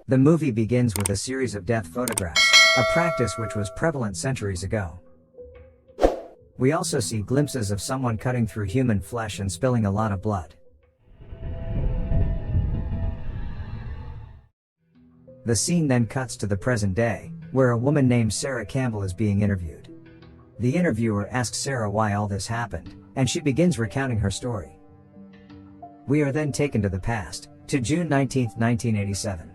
The movie begins with a series of death photographs, a practice which was prevalent centuries ago. We also see glimpses of someone cutting through human flesh and spilling a lot of blood. The scene then cuts to the present day, where a woman named Sarah Campbell is being interviewed. The interviewer asks Sarah why all this happened, and she begins recounting her story. We are then taken to the past, to June 19, 1987.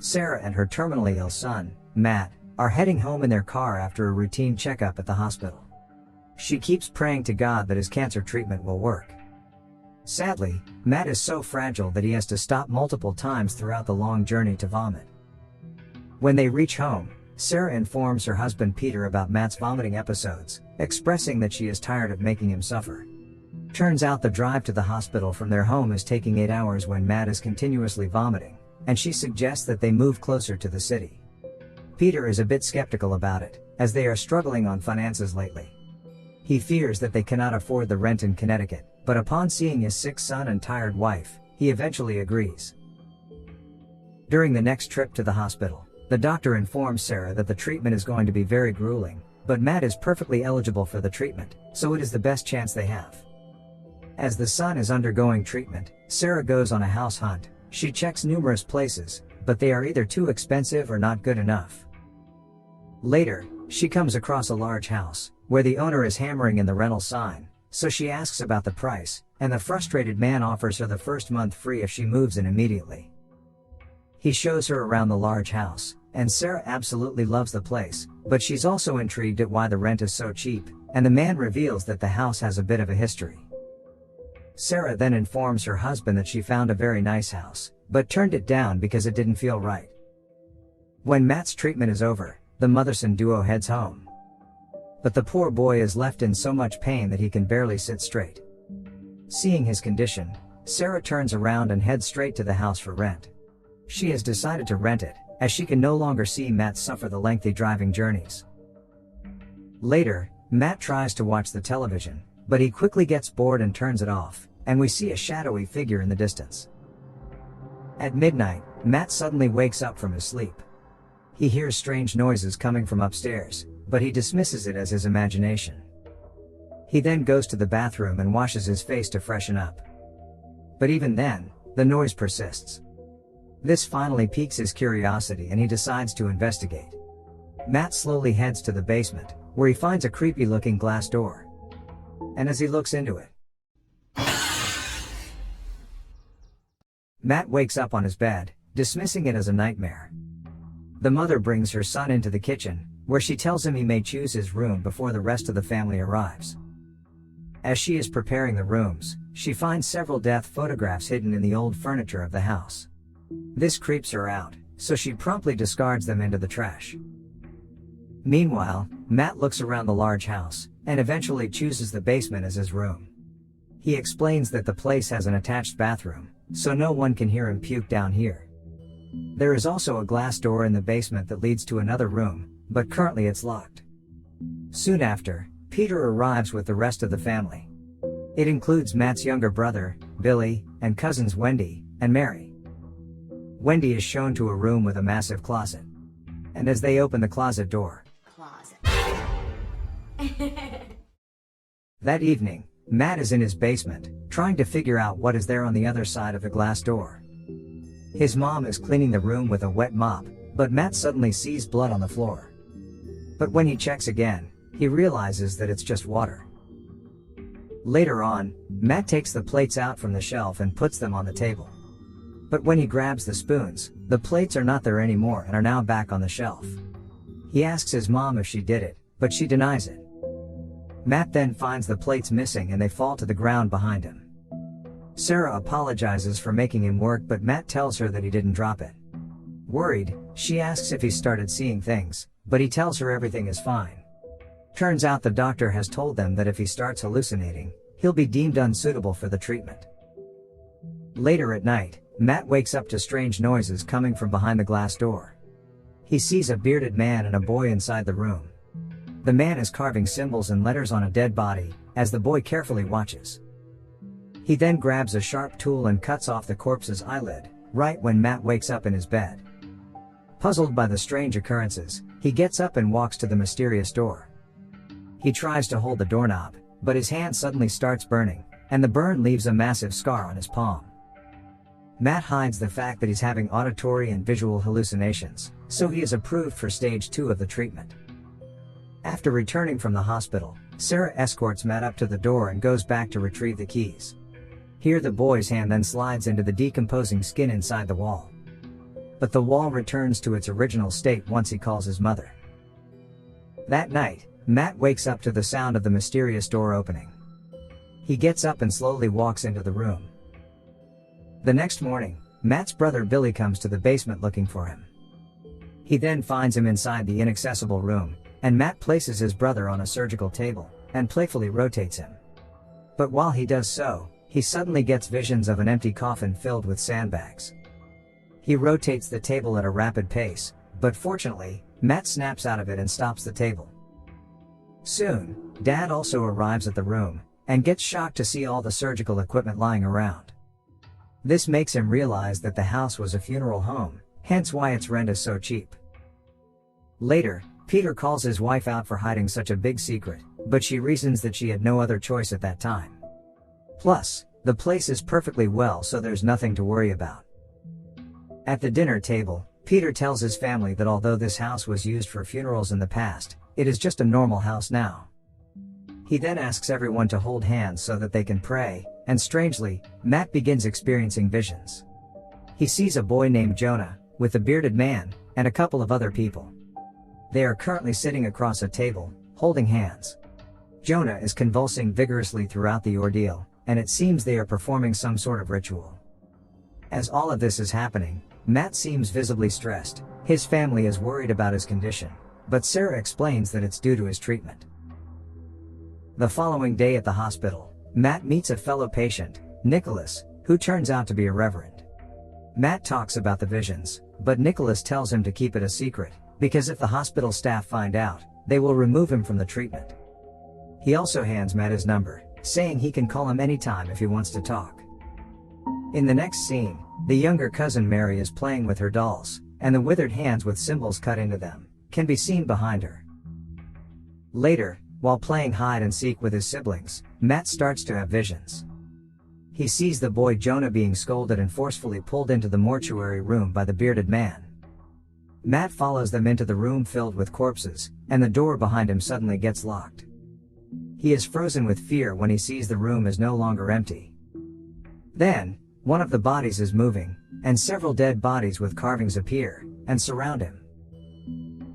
Sarah and her terminally ill son, Matt, are heading home in their car after a routine checkup at the hospital. She keeps praying to God that his cancer treatment will work. Sadly, Matt is so fragile that he has to stop multiple times throughout the long journey to vomit. When they reach home, Sarah informs her husband Peter about Matt's vomiting episodes, expressing that she is tired of making him suffer. Turns out the drive to the hospital from their home is taking 8 hours when Matt is continuously vomiting, and she suggests that they move closer to the city. Peter is a bit skeptical about it, as they are struggling on finances lately. He fears that they cannot afford the rent in Connecticut, but upon seeing his sick son and tired wife, he eventually agrees. During the next trip to the hospital, the doctor informs Sarah that the treatment is going to be very grueling, but Matt is perfectly eligible for the treatment, so it is the best chance they have. As the son is undergoing treatment, Sarah goes on a house hunt. She checks numerous places, but they are either too expensive or not good enough. Later, she comes across a large house, where the owner is hammering in the rental sign, so she asks about the price, and the frustrated man offers her the first month free if she moves in immediately. He shows her around the large house, and Sarah absolutely loves the place, but she's also intrigued at why the rent is so cheap, and the man reveals that the house has a bit of a history. Sarah then informs her husband that she found a very nice house, but turned it down because it didn't feel right. When Matt's treatment is over, the mother-son duo heads home. But the poor boy is left in so much pain that he can barely sit straight. Seeing his condition, Sarah turns around and heads straight to the house for rent. She has decided to rent it, as she can no longer see Matt suffer the lengthy driving journeys. Later, Matt tries to watch the television, but he quickly gets bored and turns it off, and we see a shadowy figure in the distance. At midnight, Matt suddenly wakes up from his sleep. He hears strange noises coming from upstairs, but he dismisses it as his imagination. He then goes to the bathroom and washes his face to freshen up. But even then, the noise persists. This finally piques his curiosity and he decides to investigate. Matt slowly heads to the basement, where he finds a creepy-looking glass door. And as he looks into it, Matt wakes up on his bed, dismissing it as a nightmare. The mother brings her son into the kitchen, where she tells him he may choose his room before the rest of the family arrives. As she is preparing the rooms, she finds several death photographs hidden in the old furniture of the house. This creeps her out, so she promptly discards them into the trash. Meanwhile, Matt looks around the large house, and eventually chooses the basement as his room. He explains that the place has an attached bathroom, so no one can hear him puke down here. There is also a glass door in the basement that leads to another room, but currently it's locked. Soon after, Peter arrives with the rest of the family. It includes Matt's younger brother, Billy, and cousins Wendy and Mary. Wendy is shown to a room with a massive closet. And as they open the closet door, that evening, Matt is in his basement, trying to figure out what is there on the other side of the glass door. His mom is cleaning the room with a wet mop, but Matt suddenly sees blood on the floor. But when he checks again, he realizes that it's just water. Later on, Matt takes the plates out from the shelf and puts them on the table. But when he grabs the spoons, the plates are not there anymore and are now back on the shelf. He asks his mom if she did it, but she denies it. Matt then finds the plates missing and they fall to the ground behind him. Sarah apologizes for making him work, but Matt tells her that he didn't drop it. Worried, she asks if he started seeing things, but he tells her everything is fine. Turns out the doctor has told them that if he starts hallucinating, he'll be deemed unsuitable for the treatment. Later at night, Matt wakes up to strange noises coming from behind the glass door. He sees a bearded man and a boy inside the room. The man is carving symbols and letters on a dead body, as the boy carefully watches. He then grabs a sharp tool and cuts off the corpse's eyelid, right when Matt wakes up in his bed. Puzzled by the strange occurrences, he gets up and walks to the mysterious door. He tries to hold the doorknob, but his hand suddenly starts burning, and the burn leaves a massive scar on his palm. Matt hides the fact that he's having auditory and visual hallucinations, so he is approved for stage 2 of the treatment. After returning from the hospital, Sarah escorts Matt up to the door and goes back to retrieve the keys. Here the boy's hand then slides into the decomposing skin inside the wall. But the wall returns to its original state once he calls his mother. That night, Matt wakes up to the sound of the mysterious door opening. He gets up and slowly walks into the room. The next morning, Matt's brother Billy comes to the basement looking for him. He then finds him inside the inaccessible room, and Matt places his brother on a surgical table, and playfully rotates him. But while he does so, he suddenly gets visions of an empty coffin filled with sandbags. He rotates the table at a rapid pace, but fortunately, Matt snaps out of it and stops the table. Soon, Dad also arrives at the room, and gets shocked to see all the surgical equipment lying around. This makes him realize that the house was a funeral home, hence why its rent is so cheap. Later, Peter calls his wife out for hiding such a big secret, but she reasons that she had no other choice at that time. Plus, the place is perfectly well, so there's nothing to worry about. At the dinner table, Peter tells his family that although this house was used for funerals in the past, it is just a normal house now. He then asks everyone to hold hands so that they can pray, and strangely, Matt begins experiencing visions. He sees a boy named Jonah, with a bearded man, and a couple of other people. They are currently sitting across a table, holding hands. Jonah is convulsing vigorously throughout the ordeal, and it seems they are performing some sort of ritual. As all of this is happening, Matt seems visibly stressed. His family is worried about his condition, but Sarah explains that it's due to his treatment. The following day at the hospital, Matt meets a fellow patient, Nicholas, who turns out to be a reverend. Matt talks about the visions, but Nicholas tells him to keep it a secret, because if the hospital staff find out, they will remove him from the treatment. He also hands Matt his number, saying he can call him anytime if he wants to talk. In the next scene, the younger cousin Mary is playing with her dolls, and the withered hands with symbols cut into them can be seen behind her. Later, while playing hide and seek with his siblings, Matt starts to have visions. He sees the boy Jonah being scolded and forcefully pulled into the mortuary room by the bearded man. Matt follows them into the room filled with corpses, and the door behind him suddenly gets locked. He is frozen with fear when he sees the room is no longer empty. Then, one of the bodies is moving, and several dead bodies with carvings appear and surround him.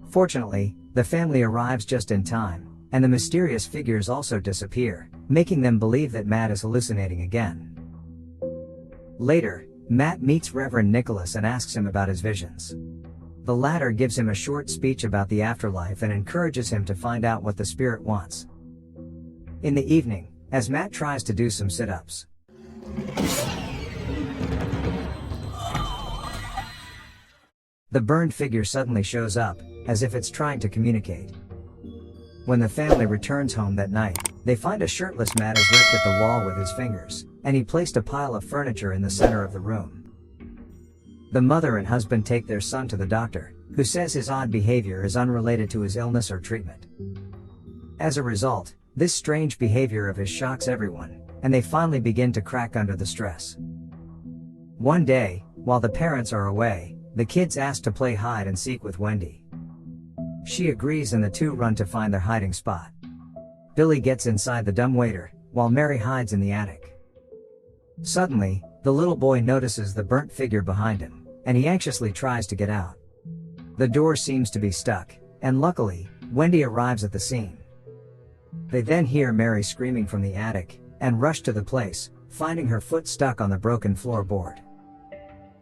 Fortunately, the family arrives just in time, and the mysterious figures also disappear, making them believe that Matt is hallucinating again. Later, Matt meets Reverend Nicholas and asks him about his visions. The latter gives him a short speech about the afterlife and encourages him to find out what the spirit wants. In the evening, as Matt tries to do some sit-ups, the burned figure suddenly shows up, as if it's trying to communicate. When the family returns home that night, they find a shirtless Matt is ripped at the wall with his fingers, and he placed a pile of furniture in the center of the room. The mother and husband take their son to the doctor, who says his odd behavior is unrelated to his illness or treatment. As a result, this strange behavior of his shocks everyone, and they finally begin to crack under the stress. One day, while the parents are away, the kids ask to play hide and seek with Wendy. She agrees and the two run to find their hiding spot. Billy gets inside the dumbwaiter, while Mary hides in the attic. Suddenly, the little boy notices the burnt figure behind him, and he anxiously tries to get out. The door seems to be stuck, and luckily, Wendy arrives at the scene. They then hear Mary screaming from the attic, and rush to the place, finding her foot stuck on the broken floorboard.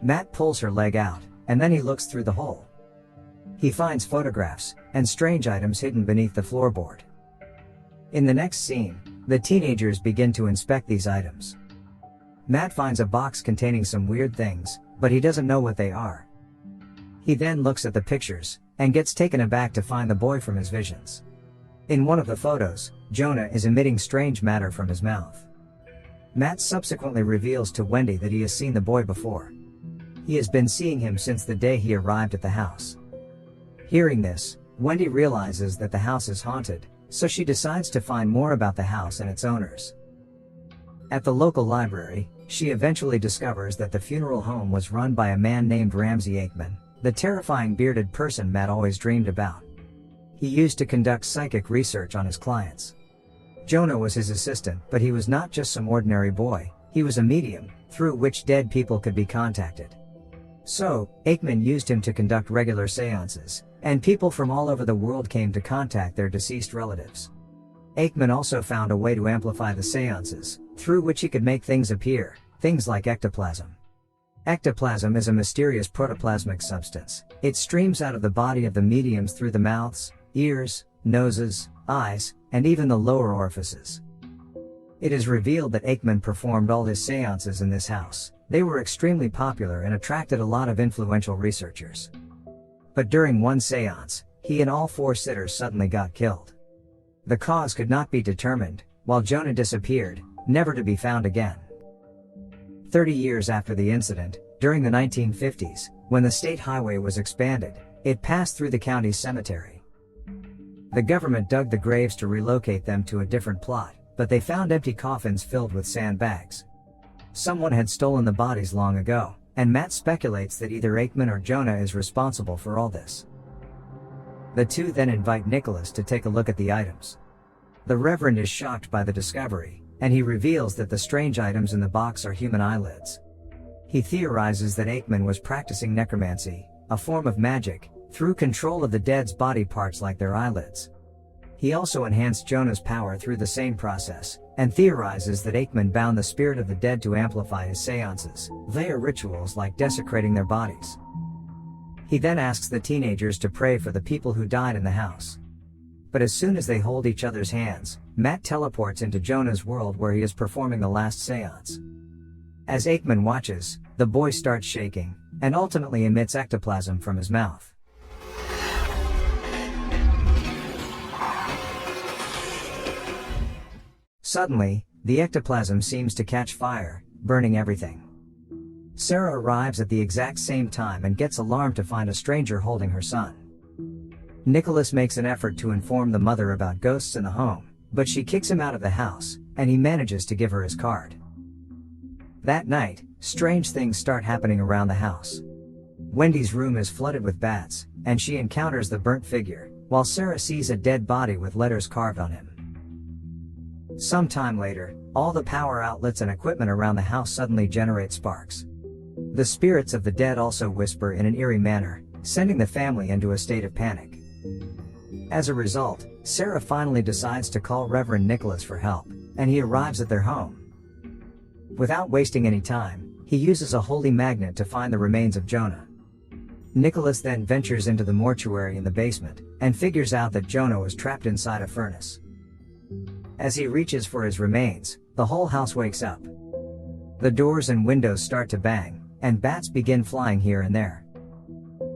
Matt pulls her leg out, and then he looks through the hole. He finds photographs, and strange items hidden beneath the floorboard. In the next scene, the teenagers begin to inspect these items. Matt finds a box containing some weird things, but he doesn't know what they are. He then looks at the pictures, and gets taken aback to find the boy from his visions. In one of the photos, Jonah is emitting strange matter from his mouth. Matt subsequently reveals to Wendy that he has seen the boy before. He has been seeing him since the day he arrived at the house. Hearing this, Wendy realizes that the house is haunted, so she decides to find more about the house and its owners. At the local library, she eventually discovers that the funeral home was run by a man named Ramsey Aikman, the terrifying bearded person Matt always dreamed about. He used to conduct psychic research on his clients. Jonah was his assistant, but he was not just some ordinary boy, he was a medium, through which dead people could be contacted. So, Aikman used him to conduct regular seances, and people from all over the world came to contact their deceased relatives. Aikman also found a way to amplify the seances, through which he could make things appear, things like ectoplasm. Ectoplasm is a mysterious protoplasmic substance. It streams out of the body of the mediums through the mouths, ears, noses, eyes, and even the lower orifices. It is revealed that Aikman performed all his seances in this house. They were extremely popular and attracted a lot of influential researchers. But during one seance, he and all 4 sitters suddenly got killed. The cause could not be determined, while Jonah disappeared, never to be found again. 30 years after the incident, during the 1950s, when the state highway was expanded, it passed through the county's cemetery. The government dug the graves to relocate them to a different plot, but they found empty coffins filled with sandbags. Someone had stolen the bodies long ago, and Matt speculates that either Aikman or Jonah is responsible for all this. The two then invite Nicholas to take a look at the items. The Reverend is shocked by the discovery, and he reveals that the strange items in the box are human eyelids. He theorizes that Aikman was practicing necromancy, a form of magic, through control of the dead's body parts like their eyelids. He also enhanced Jonah's power through the same process, and theorizes that Aikman bound the spirit of the dead to amplify his seances, via rituals like desecrating their bodies. He then asks the teenagers to pray for the people who died in the house. But as soon as they hold each other's hands, Matt teleports into Jonah's world where he is performing the last seance. As Aikman watches, the boy starts shaking, and ultimately emits ectoplasm from his mouth. Suddenly, the ectoplasm seems to catch fire, burning everything. Sarah arrives at the exact same time and gets alarmed to find a stranger holding her son. Nicholas makes an effort to inform the mother about ghosts in the home, but she kicks him out of the house, and he manages to give her his card. That night, strange things start happening around the house. Wendy's room is flooded with bats, and she encounters the burnt figure, while Sarah sees a dead body with letters carved on him. Some time later, all the power outlets and equipment around the house suddenly generate sparks. The spirits of the dead also whisper in an eerie manner, sending the family into a state of panic. As a result, Sarah finally decides to call Reverend Nicholas for help, and he arrives at their home. Without wasting any time, he uses a holy magnet to find the remains of Jonah. Nicholas then ventures into the mortuary in the basement, and figures out that Jonah was trapped inside a furnace. As he reaches for his remains, the whole house wakes up. The doors and windows start to bang, and bats begin flying here and there.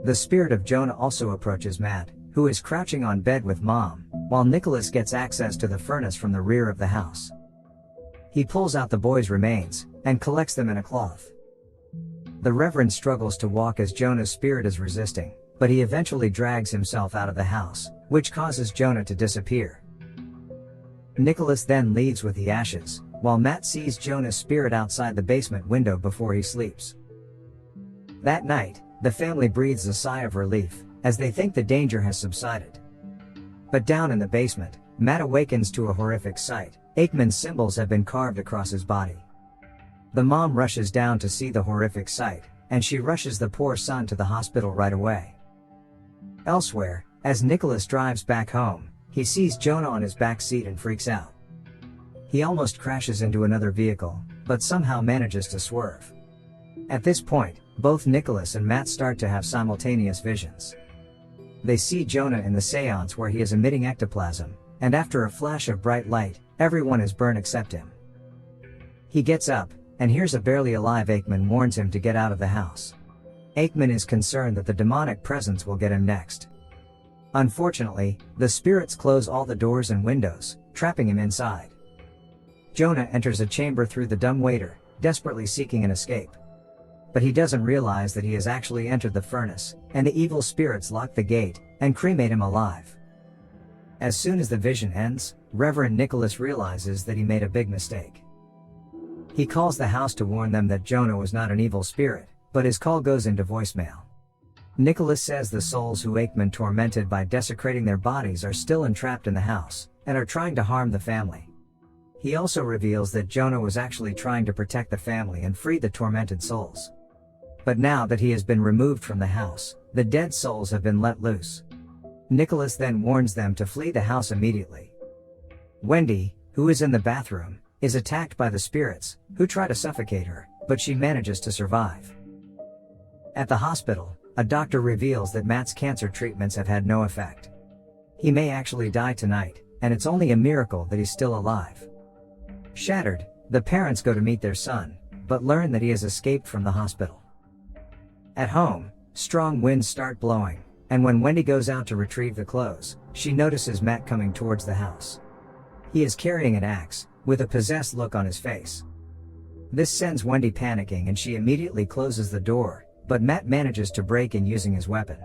The spirit of Jonah also approaches Matt, who is crouching on bed with Mom, while Nicholas gets access to the furnace from the rear of the house. He pulls out the boy's remains, and collects them in a cloth. The Reverend struggles to walk as Jonah's spirit is resisting, but he eventually drags himself out of the house, which causes Jonah to disappear. Nicholas then leaves with the ashes, while Matt sees Jonah's spirit outside the basement window before he sleeps. That night, the family breathes a sigh of relief, as they think the danger has subsided. But down in the basement, Matt awakens to a horrific sight. Aikman's symbols have been carved across his body. The mom rushes down to see the horrific sight, and she rushes the poor son to the hospital right away. Elsewhere, as Nicholas drives back home, he sees Jonah on his back seat and freaks out. He almost crashes into another vehicle, but somehow manages to swerve. At this point, both Nicholas and Matt start to have simultaneous visions. They see Jonah in the seance where he is emitting ectoplasm, and after a flash of bright light, everyone is burned except him. He gets up, and hears a barely alive Aikman warns him to get out of the house. Aikman is concerned that the demonic presence will get him next. Unfortunately, the spirits close all the doors and windows, trapping him inside. Jonah enters a chamber through the dumbwaiter, desperately seeking an escape. but he doesn't realize that he has actually entered the furnace, and the evil spirits lock the gate and cremate him alive. As soon as the vision ends, Reverend Nicholas realizes that he made a big mistake. He calls the house to warn them that Jonah was not an evil spirit, but his call goes into voicemail. Nicholas says the souls who Aikman tormented by desecrating their bodies are still entrapped in the house, and are trying to harm the family. He also reveals that Jonah was actually trying to protect the family and free the tormented souls. But now that he has been removed from the house, the dead souls have been let loose. Nicholas then warns them to flee the house immediately. Wendy, who is in the bathroom, is attacked by the spirits, who try to suffocate her, but she manages to survive. At the hospital, a doctor reveals that Matt's cancer treatments have had no effect. He may actually die tonight, and it's only a miracle that he's still alive. Shattered, the parents go to meet their son, but learn that he has escaped from the hospital. At home, strong winds start blowing, and when Wendy goes out to retrieve the clothes, she notices Matt coming towards the house. He is carrying an axe, with a possessed look on his face. This sends Wendy panicking and she immediately closes the door, but Matt manages to break in using his weapon.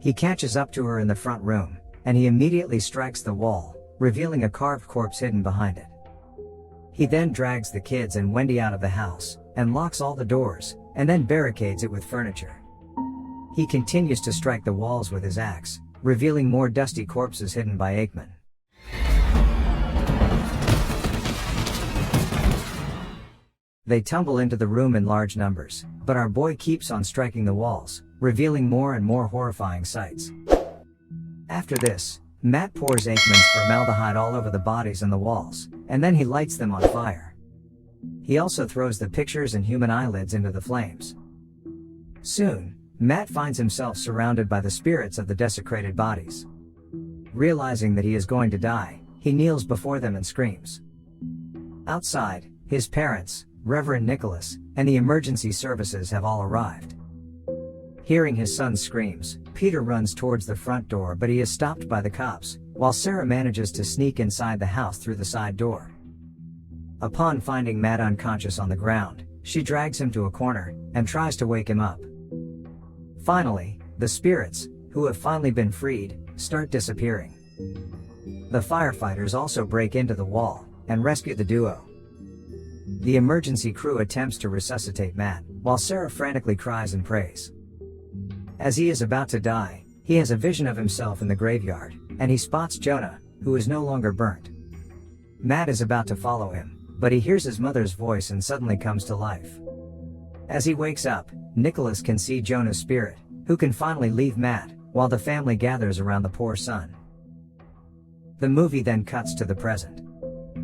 He catches up to her in the front room, and he immediately strikes the wall, revealing a carved corpse hidden behind it. He then drags the kids and Wendy out of the house, and locks all the doors, and then barricades it with furniture. He continues to strike the walls with his axe, revealing more dusty corpses hidden by Aikman. They tumble into the room in large numbers, but our boy keeps on striking the walls, revealing more and more horrifying sights. After this, Matt pours Aikman's formaldehyde all over the bodies and the walls, and then he lights them on fire. He also throws the pictures and human eyelids into the flames. Soon, Matt finds himself surrounded by the spirits of the desecrated bodies. Realizing that he is going to die, he kneels before them and screams. Outside, his parents, Reverend Nicholas, and the emergency services have all arrived. Hearing his son's screams, Peter runs towards the front door, but he is stopped by the cops, while Sarah manages to sneak inside the house through the side door. Upon finding Matt unconscious on the ground, she drags him to a corner and tries to wake him up. Finally, the spirits, who have finally been freed, start disappearing. The firefighters also break into the wall and rescue the duo. The emergency crew attempts to resuscitate Matt, while Sarah frantically cries and prays. As he is about to die, he has a vision of himself in the graveyard, and he spots Jonah, who is no longer burnt. Matt is about to follow him, but he hears his mother's voice and suddenly comes to life. As he wakes up, Nicholas can see Jonah's spirit, who can finally leave Matt, while the family gathers around the poor son. The movie then cuts to the present.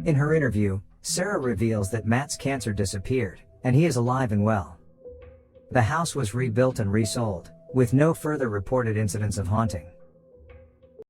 In her interview, Sarah reveals that Matt's cancer disappeared, and he is alive and well. The house was rebuilt and resold, with no further reported incidents of haunting.